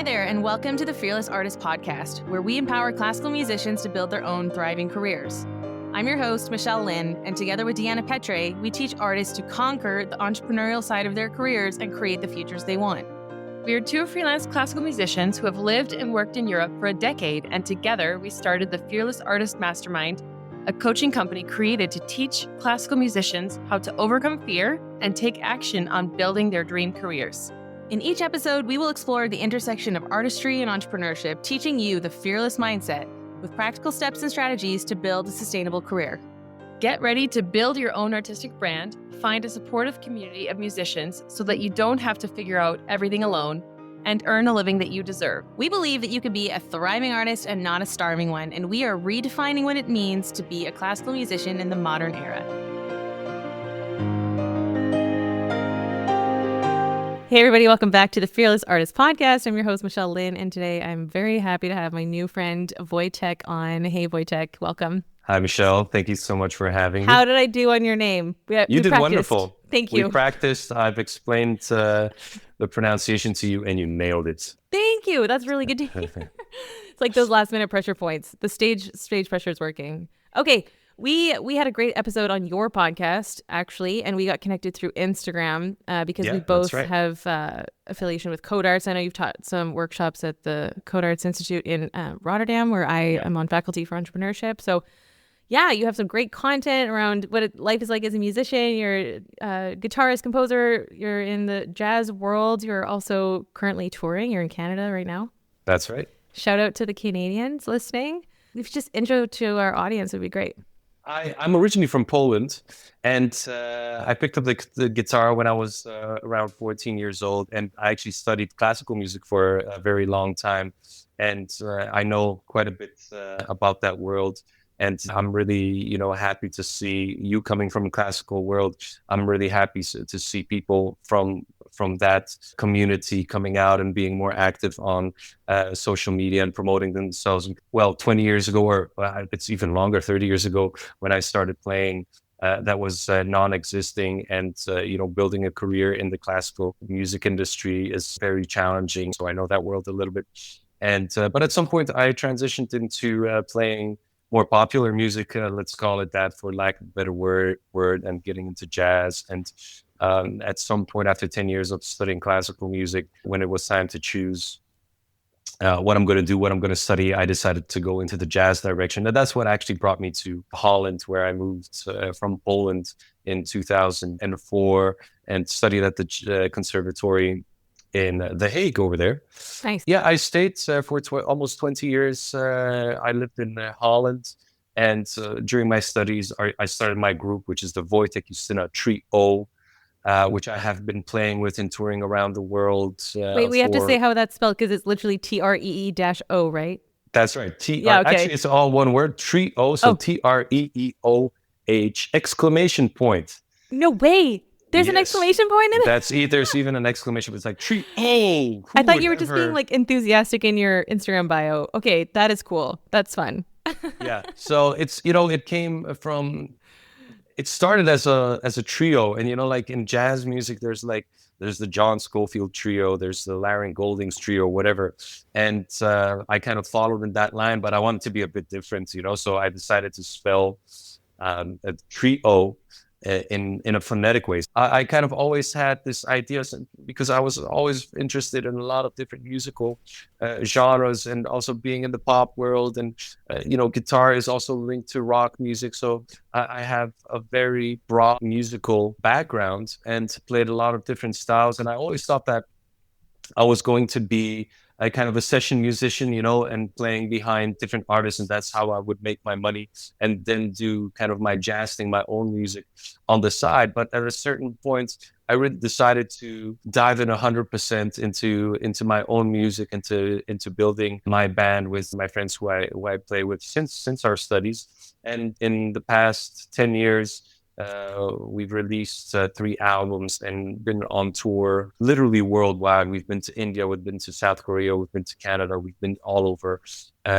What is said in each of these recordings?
there, and welcome to the Fearless Artist Podcast, where we empower classical musicians to build their own thriving careers. I'm your host, Michelle Lynn, and together with Deanna Petre, we teach artists to conquer the entrepreneurial side of their careers and create the futures they want. We are two freelance classical musicians who have lived and worked in Europe for a decade, and together we started the Fearless Artist Mastermind, a coaching company created to teach classical musicians how to overcome fear and take action on building their dream careers. In each episode, we will explore the intersection of artistry and entrepreneurship, teaching you the fearless mindset with practical steps and strategies to build a sustainable career. Get ready to build your own artistic brand, find a supportive community of musicians so that you don't have to figure out everything alone, and earn a living that you deserve. We believe that you can be a thriving artist and not a starving one, and we are redefining what it means to be a classical musician in the modern era. Hey everybody, welcome back to the Fearless Artist Podcast. I'm your host, Michelle Lynn, and today I'm very happy to have my new friend, Wojtek, on. Hey Wojtek, welcome. Hi, Michelle. Thank you so much for having me. How did I do on your name? You did practiced. Wonderful. Thank you. We practiced. I've explained the pronunciation to you, and you nailed it. Thank you. That's really good to hear. It's like those last minute pressure points. The stage pressure is working. Okay. We had a great episode on your podcast, actually, and we got connected through Instagram because we both have affiliation with Code Arts. I know you've taught some workshops at the Code Arts Institute in Rotterdam, where I am on faculty for entrepreneurship. So, yeah, you have some great content around what life is like as a musician. You're a guitarist, composer. You're in the jazz world. You're also currently touring. You're in Canada right now. That's right. Shout out to the Canadians listening. If you just intro to our audience, would be great. I'm originally from Poland, and I picked up the guitar when I was around 14 years old, and I actually studied classical music for a very long time, and I know quite a bit about that world, and I'm really, happy to see you coming from the classical world. I'm really happy to see people from that community coming out and being more active on social media and promoting themselves. Well, 20 years ago, or it's even longer, 30 years ago, when I started playing, that was non-existing. And, building a career in the classical music industry is very challenging. So I know that world a little bit. And but at some point, I transitioned into playing more popular music, let's call it that, for lack of a better word, and getting into jazz. And at some point after 10 years of studying classical music, when it was time to choose what I'm going to do, what I'm going to study, I decided to go into the jazz direction. And that's what actually brought me to Holland, where I moved from Poland in 2004 and studied at the conservatory in The Hague over there. Nice. Yeah, I stayed for almost 20 years. I lived in Holland. And during my studies, I started my group, which is the Wojtek, Justyna Trio, which I have been playing with and touring around the world. Wait, we have to say how that's spelled because it's literally TREE-O, right? That's right. Okay. Actually, it's all one word, Trio. So TREEOH exclamation point. No way. There's an exclamation point in it? There's even an exclamation, but it's like Trio. I thought you were just being like enthusiastic in your Instagram bio. Okay, that is cool. That's fun. Yeah. So it's, it came from... It started as a trio, and like in jazz music, there's the John Scofield trio, there's the Larry Goldings trio, whatever, and I kind of followed in that line, but I wanted to be a bit different, so I decided to spell a trio in a phonetic way. I kind of always had this idea because I was always interested in a lot of different musical genres, and also being in the pop world, and guitar is also linked to rock music. So I have a very broad musical background and played a lot of different styles. And I always thought that I was going to be a kind of a session musician, and playing behind different artists, and that's how I would make my money, and then do kind of my jazz thing, my own music on the side. But at a certain point, I really decided to dive in 100% into my own music, into building my band with my friends who I play with since our studies. And in the past 10 years, we've released 3 albums and been on tour literally worldwide. We've been to India, we've been to South Korea, we've been to Canada, we've been all over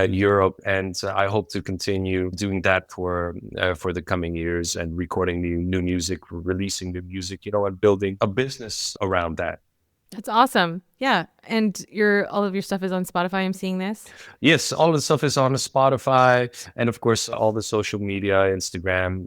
Europe, and I hope to continue doing that for the coming years, and recording new music, releasing new music, and building a business around that. That's awesome. Yeah. And all of your stuff is on Spotify. I'm seeing this. Yes, all the stuff is on Spotify, and of course all the social media, Instagram,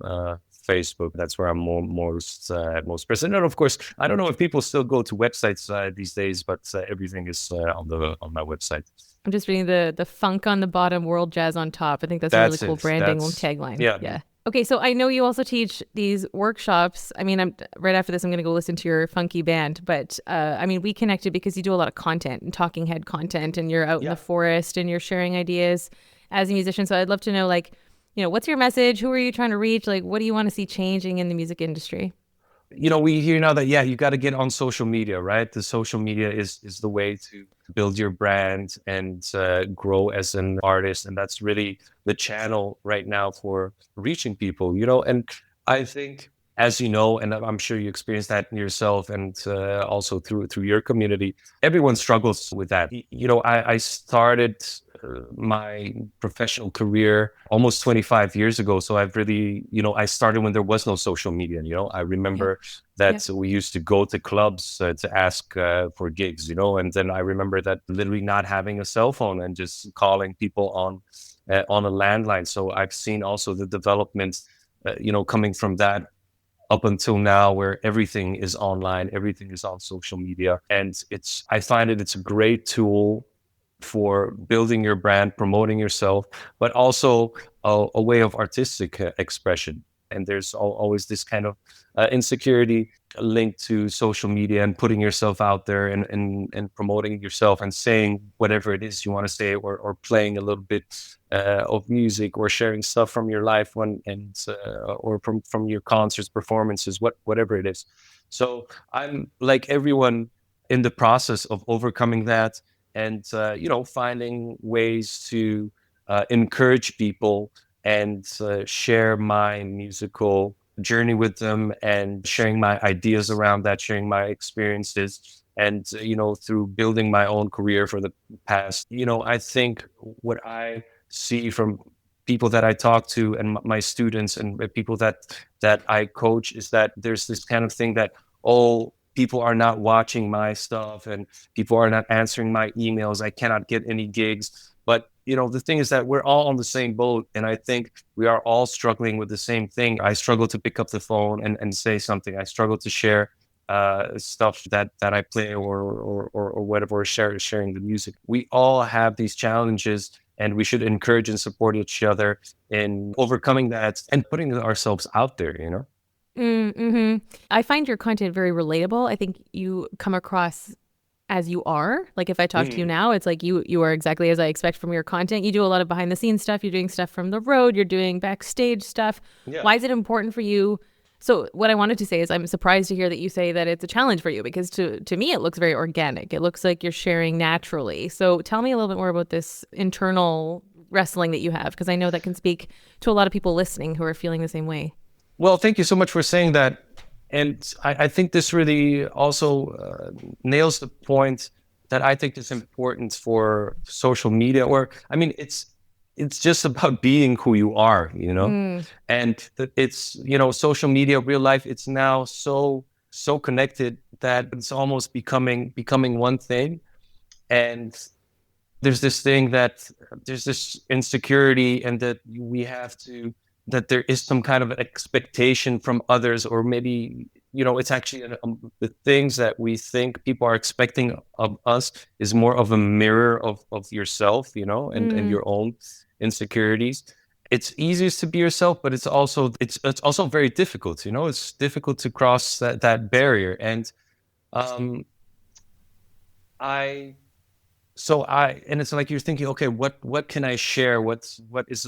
Facebook. That's where I'm most present. And of course, I don't know if people still go to websites these days, but everything is on my website. I'm just reading the funk on the bottom, world jazz on top. I think that's a really That's cool it. branding That's tagline. yeah. Yeah. Okay, so I know you also teach these workshops. I mean, I'm right after this. I'm going to go listen to your funky band. But I mean, we connected because you do a lot of content and talking head content, and you're out in Yeah. the forest and you're sharing ideas as a musician. So I'd love to know, like, what's your message? Who are you trying to reach? Like, what do you want to see changing in the music industry? We hear now that, yeah, you got to get on social media, right? The social media is the way to build your brand and grow as an artist. And that's really the channel right now for reaching people, and I think, as you know, and I'm sure you experienced that yourself, and also through your community, everyone struggles with that. I started my professional career almost 25 years ago. So I've really, I started when there was no social media. I Yeah. remember Yeah. that we used to go to clubs to ask for gigs, and then I remember that literally not having a cell phone and just calling people on a landline. So I've seen also the development, coming from that up until now, where everything is online, everything is on social media. And I find it's a great tool for building your brand, promoting yourself, but also a way of artistic expression. And there's always this kind of insecurity linked to social media and putting yourself out there, and promoting yourself and saying whatever it is you want to say, or playing a little bit of music, or sharing stuff from your life or from your concerts, performances, whatever it is. So I'm like everyone in the process of overcoming that, and finding ways to encourage people and share my musical journey with them, and sharing my ideas around that, sharing my experiences, and through building my own career for the past, I think what I see from people that I talk to, and my students, and people that I coach, is that there's this kind of thing that, oh, people are not watching my stuff, and people are not answering my emails, I cannot get any gigs. But the thing is that we're all on the same boat, and I think we are all struggling with the same thing. I struggle to pick up the phone and say something. I struggle to share stuff that I play, or whatever, sharing the music. We all have these challenges, and we should encourage and support each other in overcoming that and putting ourselves out there. Mm-hmm. I find your content very relatable. I think you come across as you are. Like, if I talk to you now, it's like you are exactly as I expect from your content. You do a lot of behind the scenes stuff. You're doing stuff from the road. You're doing backstage stuff. Yeah. Why is it important for you? So what I wanted to say is, I'm surprised to hear that you say that it's a challenge for you, because to me it looks very organic. It looks like you're sharing naturally. So tell me a little bit more about this internal wrestling that you have, because I know that can speak to a lot of people listening who are feeling the same way. Well, thank you so much for saying that. And I think this really also nails the point that I think is important for social media. Or, I mean, it's just about being who you are, and it's, social media, real life, it's now so connected that it's almost becoming one thing. And there's this thing that there's this insecurity, and that there is some kind of expectation from others, or maybe, it's actually the things that we think people are expecting of us is more of a mirror of yourself, and your own insecurities. It's easiest to be yourself, but it's also very difficult. It's difficult to cross that barrier. And um, I and it's like you're thinking, okay, what can I share? What is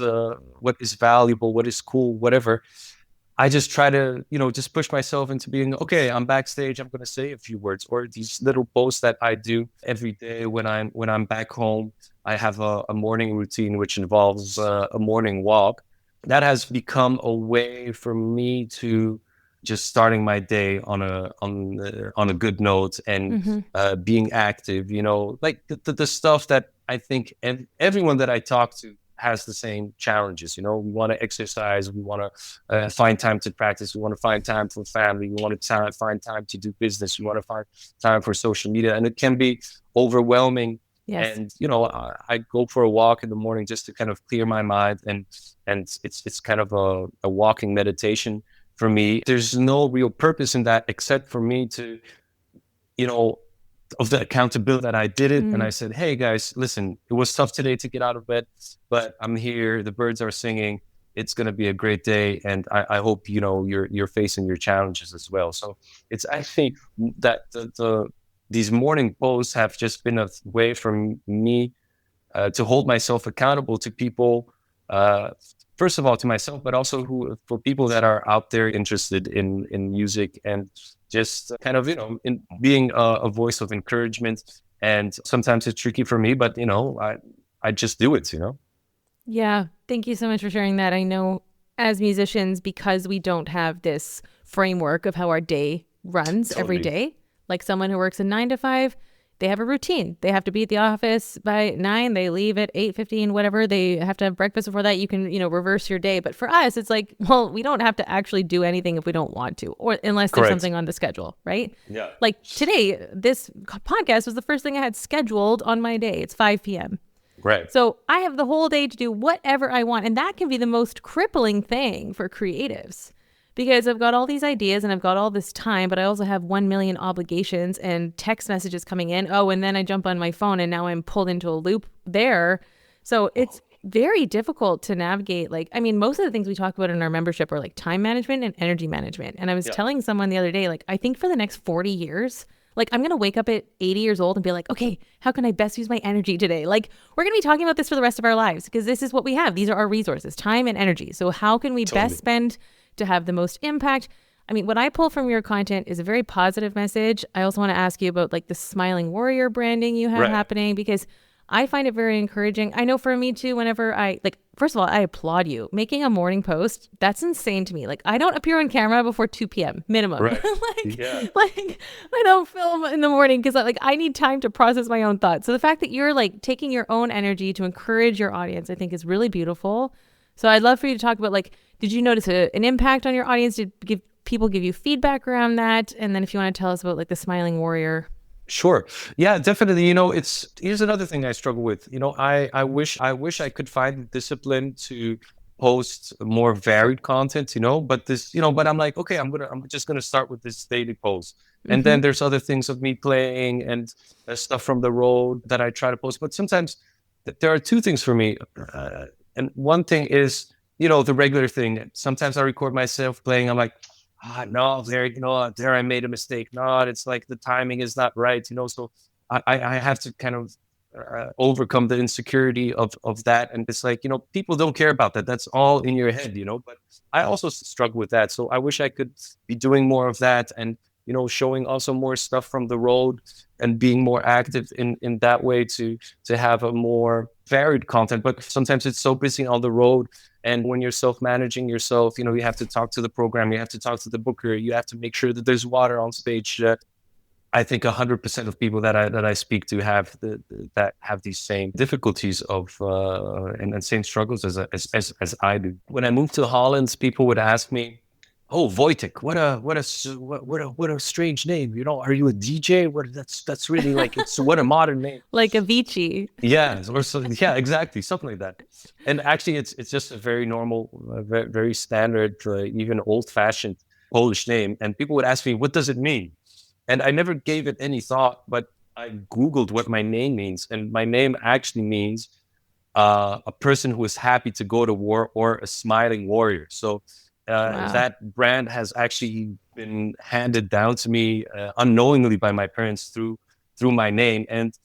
valuable? What is cool? Whatever. I just try to, just push myself into being, okay, I'm backstage, I'm gonna say a few words, or these little posts that I do every day when I'm back home. I have a morning routine which involves a morning walk. That has become a way for me to just starting my day on a good note, and Mm-hmm. being active. Like the stuff that I think everyone that I talk to has the same challenges. You know, we want to exercise, we want to find time to practice, we want to find time for family, we want to find time to do business, we want to find time for social media, and it can be overwhelming. Yes. And you know, I go for a walk in the morning just to kind of clear my mind, and it's kind of a walking meditation for me. There's no real purpose in that except for me to, you know, of the accountability that I did it. And I said, hey guys, listen, it was tough today to get out of bed, but I'm here. The birds are singing. It's going to be a great day. And I hope, you know, you're facing your challenges as well. So it's actually that these morning posts have just been a way for me to hold myself accountable to people, first of all to myself, but also for people that are out there interested in music, and just kind of, you know, in being a voice of encouragement. And sometimes it's tricky for me, but you know, I just do it, you know. Yeah. Thank you so much for sharing that. I know as musicians, because we don't have this framework of how our day runs every day, like someone who works a 9 to 5, they have a routine. They have to be at the office by 9. They leave at 8:15, whatever. They have to have breakfast before that. You can, you know, reverse your day. But for us, it's like, well, we don't have to actually do anything if we don't want to, or unless there's something on the schedule, right? Yeah. Like today, this podcast was the first thing I had scheduled on my day. It's 5 p.m. Right. So I have the whole day to do whatever I want. And that can be the most crippling thing for creatives, because I've got all these ideas and I've got all this time, but I also have 1 million obligations and text messages coming in. Oh, and then I jump on my phone and now I'm pulled into a loop there. So it's very difficult to navigate. Like, I mean, most of the things we talk about in our membership are like time management and energy management. And I was telling someone the other day, like, I think for the next 40 years, like, I'm going to wake up at 80 years old and be like, okay, how can I best use my energy today? Like, we're going to be talking about this for the rest of our lives, because this is what we have. These are our resources, time and energy. So how can we best spend to have the most impact? I mean, what I pull from your content is a very positive message. I also want to ask you about like the Smiling Warrior branding you have happening, because I find it very encouraging. I know for me too, whenever first of all, I applaud you. Making a morning post, that's insane to me. Like, I don't appear on camera before 2 p.m. minimum. Right. Like I don't film in the morning because I need time to process my own thoughts. So the fact that you're like taking your own energy to encourage your audience, I think is really beautiful. So I'd love for you to talk about, like, did you notice an impact on your audience? Did people give you feedback around that? And then if you want to tell us about like the Smiling Warrior. Sure. Yeah, definitely. You know, here's another thing I struggle with. You know, I wish I could find the discipline to post more varied content, you know, but I'm like, okay, I'm just gonna start with this daily post. And then there's other things of me playing and stuff from the road that I try to post. But sometimes there are two things for me. And one thing is, you know, the regular thing. Sometimes I record myself playing. I'm like, no, there I made a mistake. No, it's like the timing is not right, you know. So I have to kind of overcome the insecurity of that. And it's like, you know, people don't care about that. That's all in your head, you know. But I also struggle with that. So I wish I could be doing more of that, and, you know, showing also more stuff from the road and being more active in that way to have a more varied content. But sometimes it's so busy on the road. And when you're self-managing yourself, you know, you have to talk to the program, you have to talk to the booker, you have to make sure that there's water on stage. I think 100% of people that I speak to have that have these same difficulties of and same struggles as I do. When I moved to Holland, people would ask me, "Oh, Wojtek, what a strange name. You know, are you a DJ? That's really like, it's what a modern name." Like Avicii. Yeah, or so, yeah, exactly, something like that. And actually, it's just a very normal, very standard, even old-fashioned Polish name. And people would ask me, "What does it mean?" And I never gave it any thought, but I Googled what my name means, and my name actually means a person who is happy to go to war, or a smiling warrior. So that brand has actually been handed down to me unknowingly by my parents through my name. And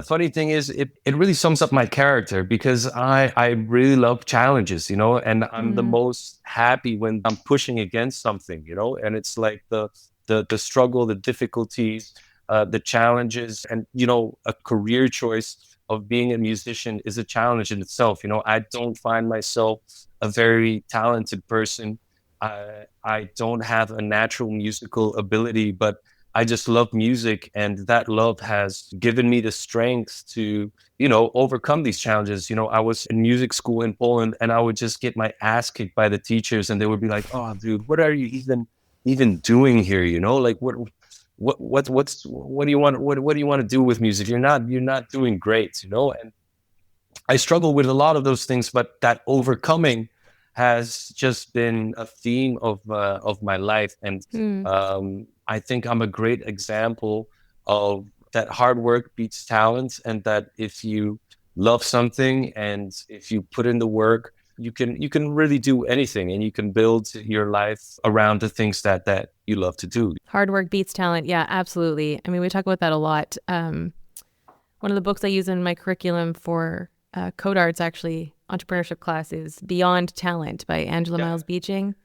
funny thing is, it really sums up my character, because I really love challenges, you know, and I'm the most happy when I'm pushing against something, you know. And it's like the struggle, the difficulties, the challenges, and, you know, a career choice of being a musician is a challenge in itself. You know, I don't find myself a very talented person. I don't have a natural musical ability, but I just love music, and that love has given me the strength to, overcome these challenges. I was in music school in Poland, and I would just get my ass kicked by the teachers, and they would be like, "Oh, dude, what are you even doing here? Like what do you want? What do you want to do with music? You're not doing great, And I struggle with a lot of those things, but that overcoming has just been a theme of my life, and I think I'm a great example of that. Hard work beats talent, and that if you love something and if you put in the work, you can really do anything, and you can build your life around the things that you love to do. Hard work beats talent. Yeah, absolutely. I mean, we talk about that a lot. One of the books I use in my curriculum for code arts, actually, entrepreneurship class, is Beyond Talent by Angela Miles Beeching.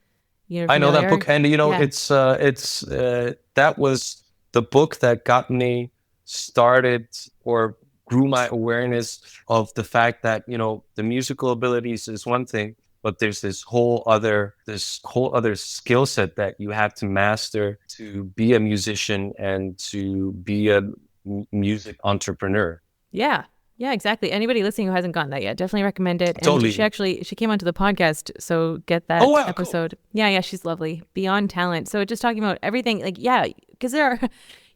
I know that book, and Yeah. it's that was the book that got me started or grew my awareness of the fact that the musical abilities is one thing, but there's this whole other skill set that you have to master to be a musician and to be a music entrepreneur. Yeah. Yeah, exactly. Anybody listening who hasn't gotten that yet, definitely recommend it. And Totally. she came onto the podcast, so get that Oh, wow, episode. Cool. Yeah, she's lovely. Beyond Talent. So just talking about everything, like, because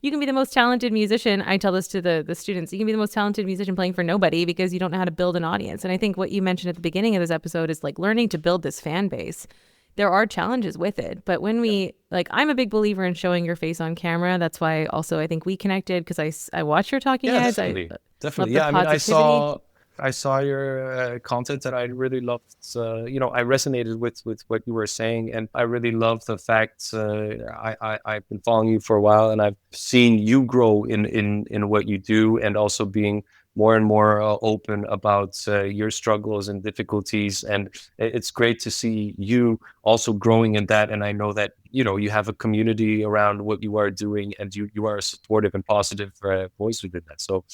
you can be the most talented musician. I tell this to the students. You can be the most talented musician playing for nobody because you don't know how to build an audience. And I think what you mentioned at the beginning of this episode is like learning to build this fan base. There are challenges with it, but when I'm a big believer in showing your face on camera. That's why also I think we connected, because I watch your talking heads. Definitely. Yeah, I mean, I saw your content, and I really loved. I resonated with what you were saying, and I really love the fact I've been following you for a while, and I've seen you grow in what you do, and also being more and more open about your struggles and difficulties. And it's great to see you also growing in that. And I know that you have a community around what you are doing, and you are a supportive and positive voice within that. So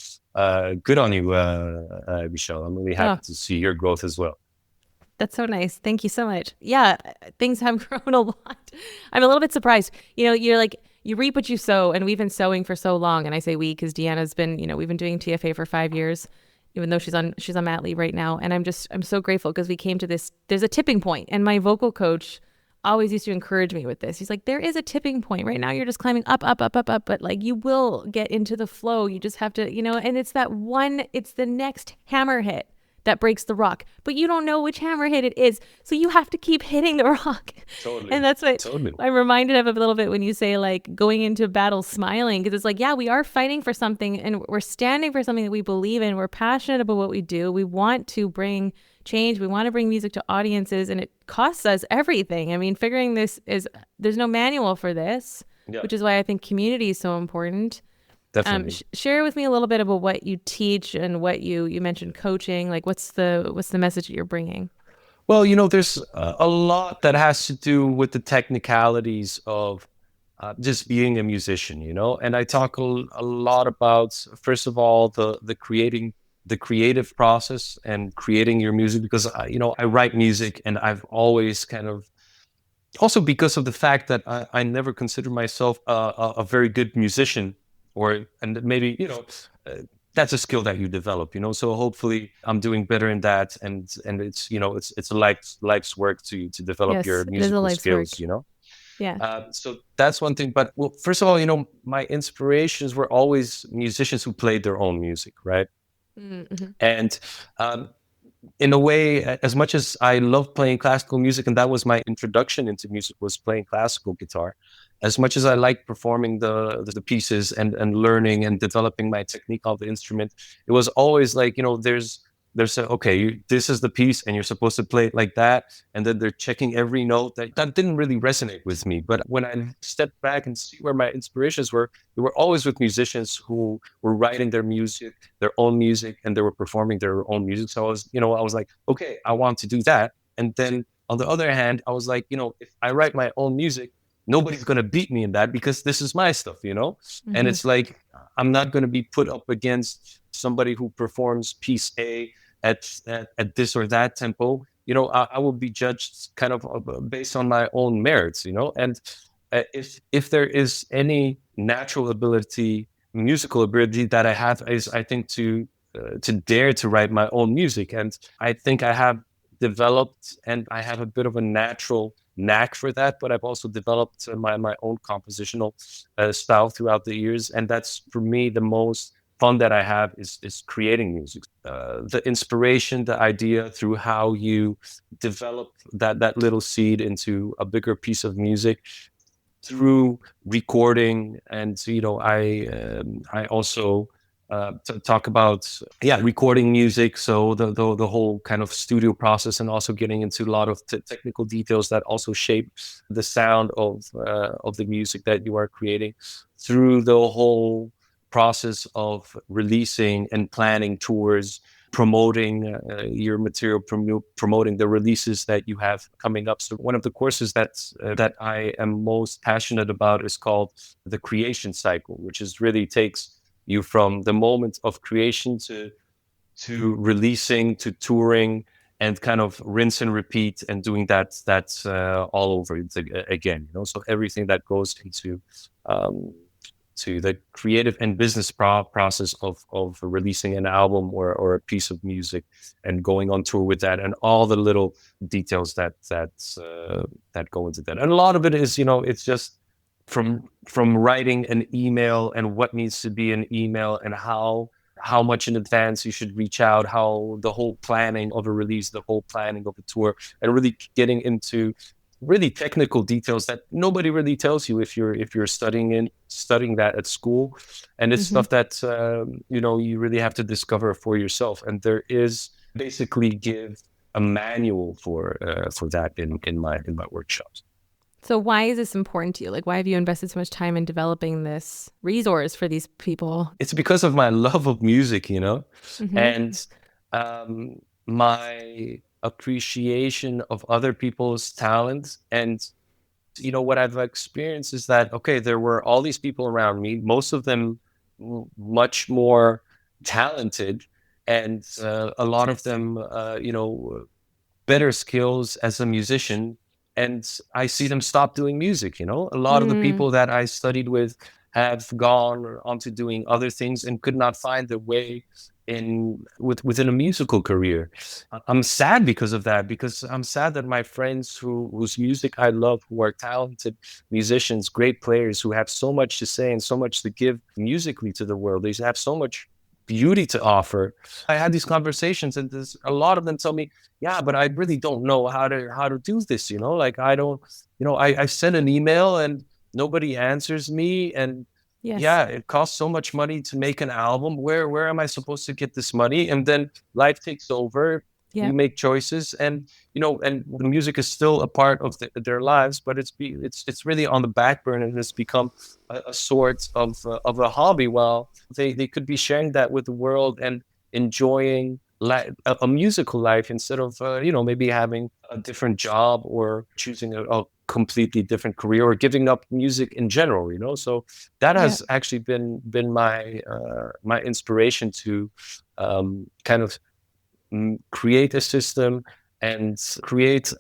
good on you, Michelle. I'm really happy to see your growth as well. That's so nice. Thank you so much. Yeah, things have grown a lot. I'm a little bit surprised. You're like, you reap what you sow, and we've been sowing for so long. And I say we because Deanna's been, we've been doing TFA for 5 years, even though she's on mat leave right now. And I'm so grateful because we came to this. There's a tipping point, and my vocal coach always used to encourage me with this. He's like, there is a tipping point. Right now you're just climbing up, up, up, up, up, but like you will get into the flow. You just have to, and it's it's the next hammer hit that breaks the rock, but you don't know which hammer hit it is. So you have to keep hitting the rock. Totally. And that's what I'm reminded of a little bit when you say like going into battle smiling, because it's like, yeah, we are fighting for something, and we're standing for something that we believe in. We're passionate about what we do. We want to bring change. We want to bring music to audiences, and it costs us everything. I mean, figuring this there's no manual for this, which is why I think community is so important. Definitely. Share with me a little bit about what you teach and what you mentioned coaching. Like, what's the message that you're bringing? Well, there's a lot that has to do with the technicalities of just being a musician, and I talk a lot about, first of all, the creative process and creating your music, because I write music, and I've always kind of, also because of the fact that I never consider myself a very good musician, and maybe that's a skill that you develop, so hopefully I'm doing better in that, and it's it's a life's work to develop your musical skills, so that's one thing. But well, first of all, my inspirations were always musicians who played their own music, right? Mm-hmm. And in a way, as much as I love playing classical music, and that was my introduction into music, was playing classical guitar, as much as I like performing the pieces and learning and developing my technique of the instrument, it was always like, this is the piece, and you're supposed to play it like that, and then they're checking every note. That didn't really resonate with me. But when I stepped back and see where my inspirations were, they were always with musicians who were writing their own music, and they were performing their own music. So I was like, okay, I want to do that. And then on the other hand, I was like, if I write my own music, nobody's going to beat me in that, because this is my stuff, Mm-hmm. And it's like, I'm not going to be put up against somebody who performs piece A at this or that tempo. I will be judged kind of based on my own merits, and if there is any natural ability, musical ability that I have, is I think to dare to write my own music. And I think I have developed, and I have a bit of a natural knack for that, but I've also developed my own compositional style throughout the years. And that's, for me, the most fun that I have is creating music. The inspiration, the idea, through how you develop that little seed into a bigger piece of music through recording. And I also talk about recording music, so the whole kind of studio process, and also getting into a lot of technical details that also shape the sound of the music that you are creating, through the whole process of releasing and planning tours, promoting your material, promoting the releases that you have coming up. So one of the courses that I am most passionate about is called the creation cycle, which is really takes you from the moment of creation to releasing, to touring, and kind of rinse and repeat, and doing that's all over again. So everything that goes into to the creative and business process of releasing an album or a piece of music, and going on tour with that, and all the little details that go into that. And a lot of it is, it's just from writing an email, and what needs to be an email, and how much in advance you should reach out, how the whole planning of a release, the whole planning of a tour, and really getting into really technical details that nobody really tells you if you're studying that at school. And it's stuff that you really have to discover for yourself. And there is basically give a manual for that in my workshops. So why is this important to you? Like, why have you invested so much time in developing this resource for these people? It's because of my love of music, and my appreciation of other people's talents. And what I've experienced is that, okay, there were all these people around me, most of them much more talented, and a lot of them better skills as a musician, and I see them stop doing music. A lot of the people that I studied with have gone on to doing other things and could not find their way within a musical career. I'm sad because of that, because I'm sad that my friends whose music I love, who are talented musicians, great players, who have so much to say and so much to give musically to the world, they have so much beauty to offer. I had these conversations, and a lot of them tell me, yeah, but I really don't know how to do this. Like, I don't, I send an email and nobody answers me, and yes. Yeah, it costs so much money to make an album. Where am I supposed to get this money? And then life takes over. Yeah. You make choices, and and the music is still a part of their lives, but it's really on the back burner, and it's become a sort of a hobby. While they could be sharing that with the world and enjoying a musical life, instead of maybe having a different job, or choosing a completely different career, or giving up music in general. So that has actually been my inspiration to kind of create a system and create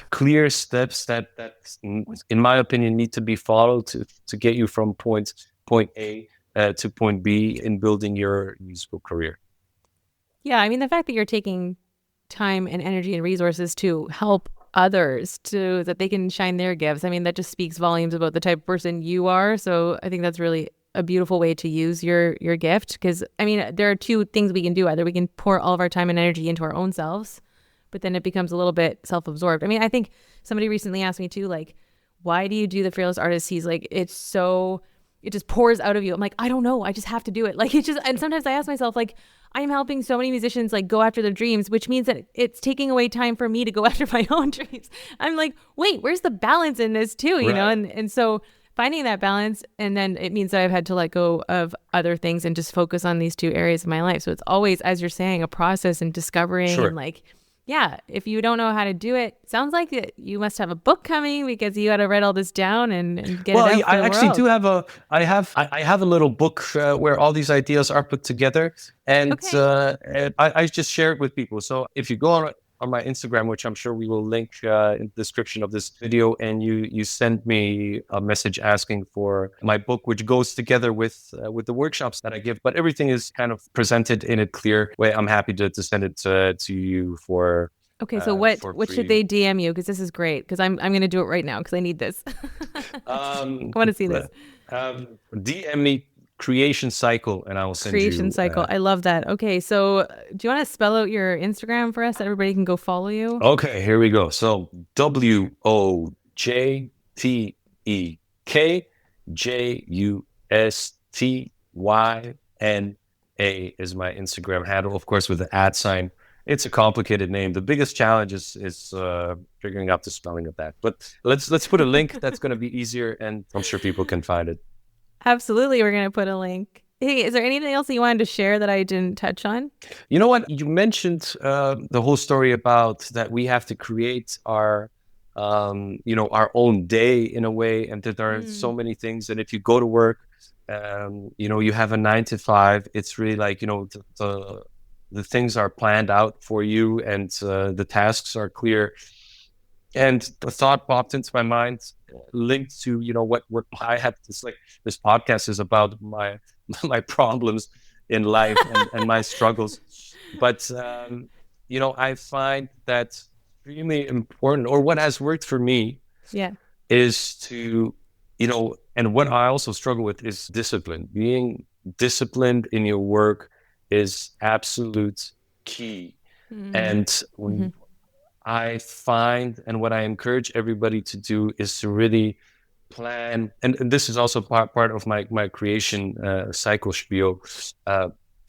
clear steps that in my opinion need to be followed to get you from point A to point B in building your musical career. Yeah, I mean, the fact that you're taking time and energy and resources to help others so that they can shine their gifts, I mean, that just speaks volumes about the type of person you are. So I think that's really a beautiful way to use your gift, because I mean, there are two things we can do. Either we can pour all of our time and energy into our own selves, but then it becomes a little bit self-absorbed. I mean, I think somebody recently asked me too, like, why do you do the Fearless Artist? He's like, it just pours out of you. I'm like, I don't know, I just have to do it. Like, and sometimes I ask myself, like, I am helping so many musicians like go after their dreams, which means that it's taking away time for me to go after my own dreams. I'm like, wait, where's the balance in this too? You know, and so finding that balance, and then it means that I've had to let go of other things and just focus on these two areas of my life. So it's always, as you're saying, a process and discovering. And like, yeah, if you don't know how to do it, sounds like you must have a book coming, because you got to write all this down and get it out for the I actually world. do have I have a little book where all these ideas are put together, and I just share it with people. So if you go on my Instagram, which I'm sure we will link in the description of this video, and you sent me a message asking for my book, which goes together with the workshops that I give. But everything is kind of presented in a clear way. I'm happy to send it to you Okay, so what should free. they DM you? Because this is great. Because I'm going to do it right now because I need this. I want to see this. DM me Creation Cycle, and I will send Creation you. cycle. I love that. Okay, so do you want to spell out your Instagram for us so everybody can go follow you? Okay, here we go. So WOJTEKJUSTYNA is my Instagram handle, of course, with the @ It's a complicated name. The biggest challenge is figuring out the spelling of that. But let's put a link that's going to be easier, and I'm sure people can find it. Absolutely, we're going to put a link. Hey, is there anything else that you wanted to share that I didn't touch on? You know what? You mentioned the whole story about that we have to create our, our own day in a way, and that there are so many things. And if you go to work, you have a 9 to 5. It's really like the things are planned out for you, and the tasks are clear. And the thought popped into my mind, linked to what I had. This podcast is about my problems in life and my struggles, but I find that really important, or what has worked for me, is to and what I also struggle with is discipline. Being disciplined in your work is absolute key. And I find, and what I encourage everybody to do, is to really plan. And this is also part of my creation cycle spiel.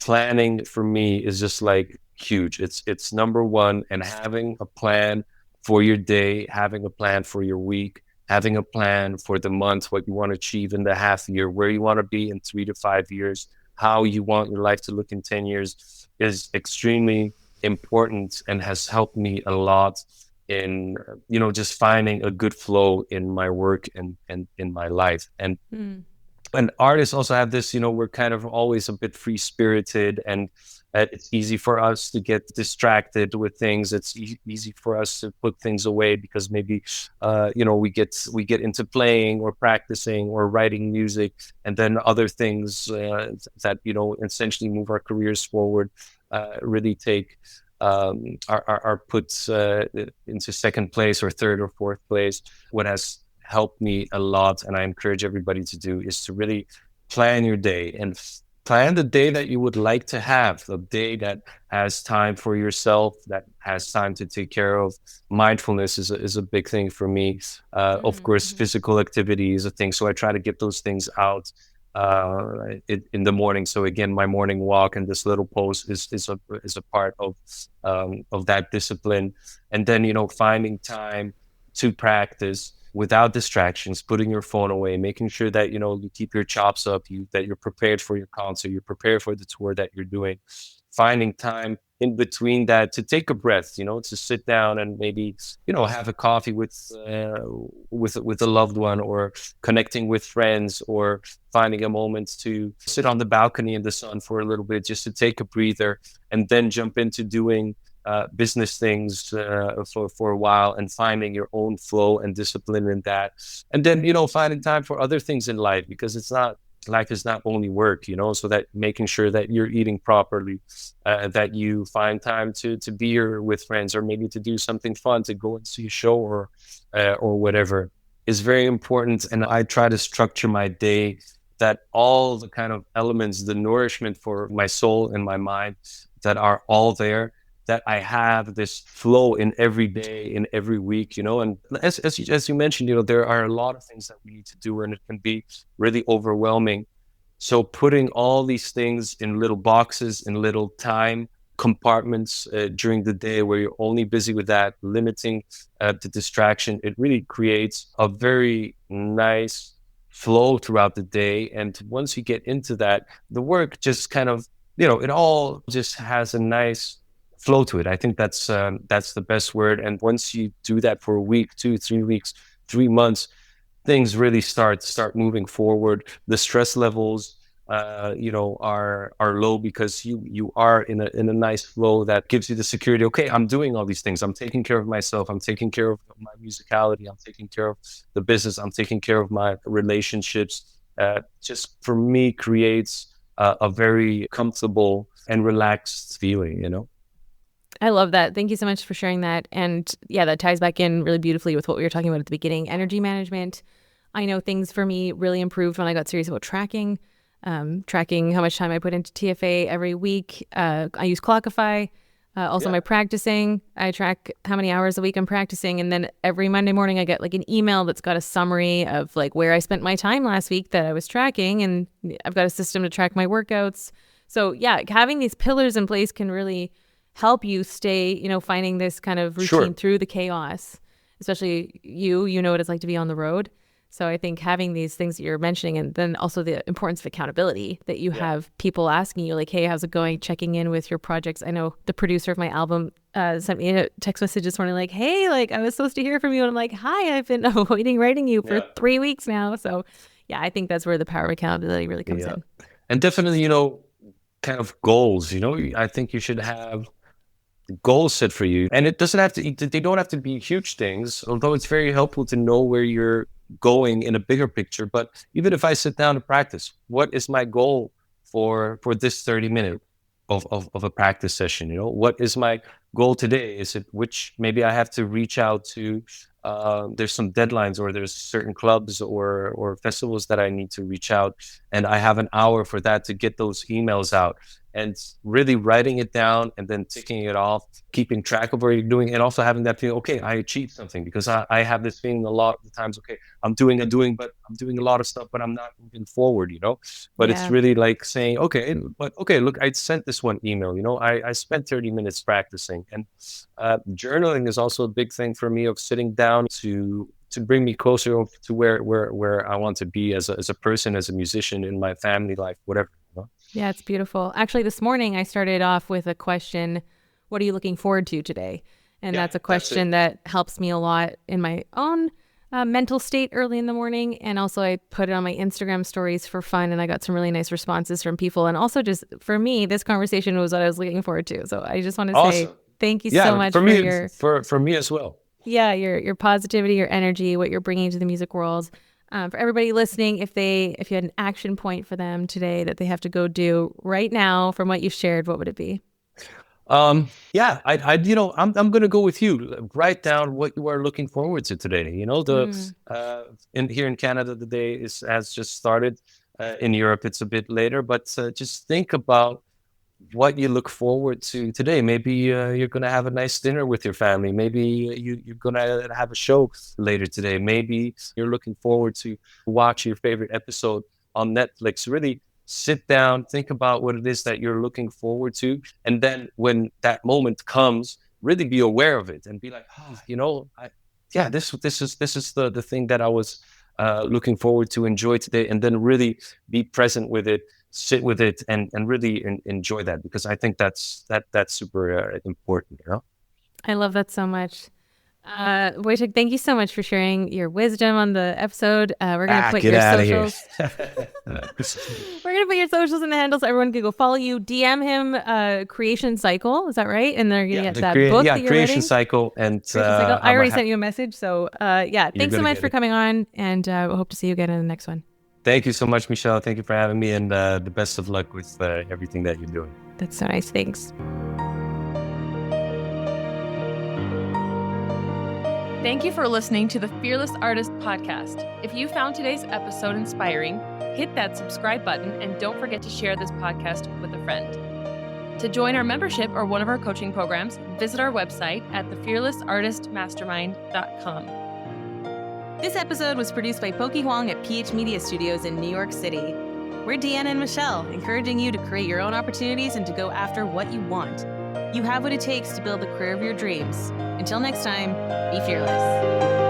Planning for me is just like huge. It's number one, and having a plan for your day, having a plan for your week, having a plan for the month, what you want to achieve in the half year, where you want to be in 3 to 5 years, how you want your life to look in 10 years is extremely important, and has helped me a lot in just finding a good flow in my work and in my life. And artists also have this, we're kind of always a bit free spirited, and it's easy for us to get distracted with things. It's easy for us to put things away because maybe we get into playing or practicing or writing music, and then other things that essentially move our careers forward really take are put into second place or third or fourth place. What has helped me a lot, and I encourage everybody to do, is to really plan your day, and plan the day that you would like to have, the day that has time for yourself, that has time to take care of. Mindfulness is a big thing for me. Of course, physical activity is a thing. So I try to get those things out in the morning. So again, my morning walk and this little post is a part of that discipline. And then finding time to practice without distractions, putting your phone away, making sure that you keep your chops up, that you're prepared for your concert, you're prepared for the tour that you're doing. Finding time in between that to take a breath, to sit down and maybe have a coffee with a loved one, or connecting with friends, or finding a moment to sit on the balcony in the sun for a little bit, just to take a breather, and then jump into doing business things for a while, and finding your own flow and discipline in that. And then finding time for other things in life, because life is not only work, so that making sure that you're eating properly, that you find time to be here with friends, or maybe to do something fun, to go and see a show or whatever, is very important. And I try to structure my day that all the kind of elements, the nourishment for my soul and my mind, that are all there, that I have this flow in every day, in every week, and as you mentioned, there are a lot of things that we need to do, and it can be really overwhelming. So putting all these things in little boxes, in little time compartments during the day, where you're only busy with that, limiting the distraction, it really creates a very nice flow throughout the day. And once you get into that, the work just kind of, it all just has a nice flow to it. I think that's the best word. And once you do that for a week, 2, 3 weeks, 3 months, things really start moving forward. The stress levels are low, because you are in a nice flow that gives you the security. Okay, I'm doing all these things. I'm taking care of myself. I'm taking care of my musicality. I'm taking care of the business. I'm taking care of my relationships. Just for me, creates a very comfortable and relaxed feeling. I love that. Thank you so much for sharing that. And yeah, that ties back in really beautifully with what we were talking about at the beginning. Energy management. I know things for me really improved when I got serious about tracking how much time I put into TFA every week. I use Clockify. Also my practicing. I track how many hours a week I'm practicing. And then every Monday morning I get like an email that's got a summary of like where I spent my time last week that I was tracking. And I've got a system to track my workouts. So yeah, having these pillars in place can really help you stay, finding this kind of routine through the chaos, especially you know what it's like to be on the road. So I think having these things that you're mentioning, and then also the importance of accountability, that you have people asking you like, hey, how's it going? Checking in with your projects. I know the producer of my album sent me a text message this morning like, hey, like I was supposed to hear from you. And I'm like, hi, I've been writing you for 3 weeks now. So yeah, I think that's where the power of accountability really comes in. And definitely, kind of goals, I think you should have goals set for you. And they don't have to be huge things, although it's very helpful to know where you're going in a bigger picture. But even if I sit down to practice, what is my goal for this 30 minute of a practice session? What is my goal today? Is it which maybe I have to reach out to? There's some deadlines, or there's certain clubs or festivals that I need to reach out, and I have an hour for that to get those emails out. And really writing it down and then ticking it off, keeping track of what you're doing, and also having that feeling, okay, I achieved something, because I have this feeling a lot of the times, okay, I'm doing a lot of stuff, but I'm not moving forward, But it's really like saying, okay, look, I sent this one email, I spent 30 minutes practicing. And journaling is also a big thing for me, of sitting down to bring me closer to where I want to be as a person, as a musician, in my family life, whatever. Yeah, it's beautiful. Actually, this morning I started off with a question, what are you looking forward to today? And that's a question that helps me a lot in my own mental state early in the morning. And also I put it on my Instagram stories for fun, and I got some really nice responses from people. And also just for me, this conversation was what I was looking forward to. So I just want to say thank you so much for me as well. Yeah, your positivity, your energy, what you're bringing to the music world. For everybody listening, if you had an action point for them today that they have to go do right now from what you've shared, what would it be? I'm going to go with you. Write down what you are looking forward to today. Here in Canada, the day has just started. In Europe, it's a bit later, but just think about what you look forward to today. Maybe you're going to have a nice dinner with your family. Maybe you're going to have a show later today. Maybe you're looking forward to watch your favorite episode on Netflix. Really sit down, think about what it is that you're looking forward to. And then when that moment comes, really be aware of it and be like, this is the thing that I was looking forward to enjoy today. And then really be present with it. Sit with it and really enjoy that, because I think that's super important. I love that so much. Wojtek, thank you so much for sharing your wisdom on the episode. We're gonna put your socials. We're gonna put your socials in the handles so everyone can go follow you. DM him Creation Cycle, is that right? And they're gonna get that book that you're Creation writing. Cycle. And I already sent you a message. So thanks so much for coming on, and I hope to see you again in the next one. Thank you so much, Michelle. Thank you for having me, and the best of luck with everything that you're doing. That's so nice. Thanks. Thank you for listening to the Fearless Artist Podcast. If you found today's episode inspiring, hit that subscribe button, and don't forget to share this podcast with a friend. To join our membership or one of our coaching programs, visit our website at thefearlessartistmastermind.com. This episode was produced by Pokey Huang at PH Media Studios in New York City. We're Deanna and Michelle, encouraging you to create your own opportunities and to go after what you want. You have what it takes to build the career of your dreams. Until next time, be fearless.